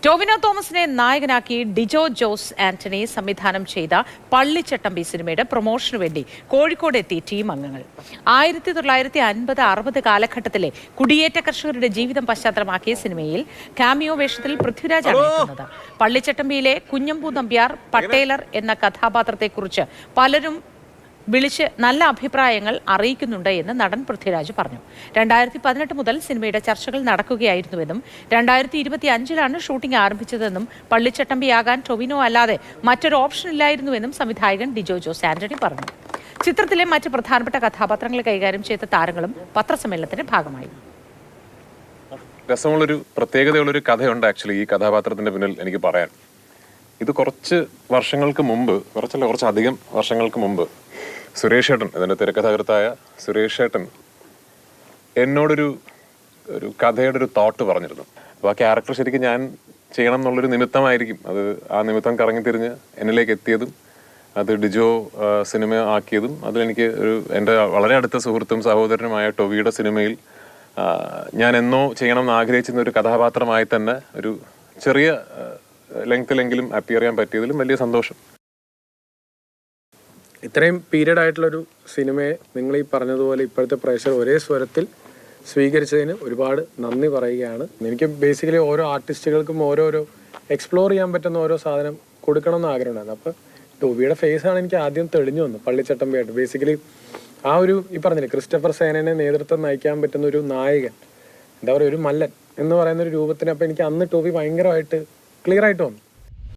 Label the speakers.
Speaker 1: ടോവിനോ തോമസിനെ നായകനാക്കി ഡിജോ ജോസ് ആന്റണി സംവിധാനം ചെയ്ത പള്ളിച്ചട്ടമ്പി സിനിമയുടെ പ്രൊമോഷനു വേണ്ടി കോഴിക്കോട് എത്തി ടീം അംഗങ്ങൾ. 1950-60 കാലഘട്ടത്തിലെ കുടിയേറ്റ കർഷകരുടെ ജീവിതം പശ്ചാത്തലമാക്കിയ സിനിമയിൽ കാമിയോ വേഷത്തിൽ പൃഥ്വിരാജാണ് എത്തുന്നത്. പള്ളിച്ചട്ടമ്പിയിലെ കുഞ്ഞമ്പൂ നമ്പ്യാർ പട്ടേലർ എന്ന കഥാപാത്രത്തെക്കുറിച്ച് പലരും വിളിച്ച് നല്ല അഭിപ്രായങ്ങൾ അറിയിക്കുന്നുണ്ട് എന്ന് നടൻ പൃഥ്വിരാജ് പറഞ്ഞു. 2018 മുതൽ സിനിമയുടെ ചർച്ചകൾ നടക്കുകയായിരുന്നുവെന്നും 2025 ഷൂട്ടിംഗ് ആരംഭിച്ചതെന്നും പള്ളിച്ചട്ടമ്പിയാകാൻ ടൊവിനോ അല്ലാതെ മറ്റൊരു ഓപ്ഷൻ ഇല്ലായിരുന്നുവെന്നും സംവിധായകൻ ഡിജോ ജോസ് ആന്റണി പറഞ്ഞു. ചിത്രത്തിലെ മറ്റ് പ്രധാനപ്പെട്ട കഥാപാത്രങ്ങൾ കൈകാര്യം ചെയ്ത താരങ്ങളും പത്രസമ്മേളനത്തിന്റെ ഭാഗമായി.
Speaker 2: രസമുള്ളൊരു പ്രത്യേകതയുള്ളൊരു കഥയുണ്ട് ആക്ച്വലി ഈ കഥാപാത്രത്തിന്റെ പിന്നിൽ എനിക്ക് പറയാൻ. ഇത് കുറച്ച് വർഷങ്ങൾക്ക് മുമ്പ്, കുറച്ചധികം വർഷങ്ങൾക്ക് മുമ്പ് സുരേഷ് ഏട്ടൻ, ഇതിൻ്റെ തിരക്കഥാകൃത്തായ സുരേഷ് ഏട്ടൻ എന്നോടൊരു കഥയുടെ ഒരു തോട്ട് പറഞ്ഞിരുന്നു. അപ്പോൾ ആ ക്യാരക്ടർ ശരിക്കും ഞാൻ ചെയ്യണം എന്നുള്ളൊരു നിമിത്തമായിരിക്കും. ആ നിമിത്തം കറങ്ങിത്തിരിഞ്ഞ് എന്നിലേക്ക് എത്തിയതും അത് ഡിജോ സിനിമ ആക്കിയതും അതിലെനിക്ക് എൻ്റെ വളരെ അടുത്ത സുഹൃത്തും സഹോദരനുമായ ടൊവിയുടെ സിനിമയിൽ ഞാൻ എന്നോ ചെയ്യണമെന്ന് ആഗ്രഹിച്ചിരുന്ന ഒരു കഥാപാത്രമായി തന്നെ ഒരു ചെറിയ ലെങ്ത്തിലെങ്കിലും അപ്പിയർ ചെയ്യാൻ പറ്റിയതിലും വലിയ സന്തോഷം.
Speaker 3: ഇത്രയും പീരീഡ് ആയിട്ടുള്ളൊരു സിനിമയെ നിങ്ങൾ ഈ പറഞ്ഞതുപോലെ ഇപ്പോഴത്തെ പ്രേക്ഷകർ ഒരേ സ്വരത്തിൽ സ്വീകരിച്ചതിന് ഒരുപാട് നന്ദി പറയുകയാണ്. എനിക്ക് ബേസിക്കലി ഓരോ ആർട്ടിസ്റ്റുകൾക്കും ഓരോരോ എക്സ്പ്ലോർ ചെയ്യാൻ പറ്റുന്ന ഓരോ സാധനം കൊടുക്കണം എന്ന് ആഗ്രഹമുണ്ടായിരുന്നു. അപ്പോൾ ടോവിയുടെ ഫേസാണ് എനിക്ക് ആദ്യം തെളിഞ്ഞു വന്നത് പള്ളിച്ചട്ടമ്പിയായിട്ട്. ബേസിക്കലി ഈ പറഞ്ഞില്ലേ ക്രിസ്റ്റഫർ സേനനെ നേതൃത്വം നയിക്കാൻ പറ്റുന്ന ഒരു നായകൻ, എന്താ പറയുക, ഒരു മല്ലൻ എന്ന് പറയുന്ന ഒരു രൂപത്തിന് അപ്പോൾ എനിക്ക് അന്ന് ടോവി ഭയങ്കരമായിട്ട് ക്ലിയർ ആയിട്ട് വന്നു.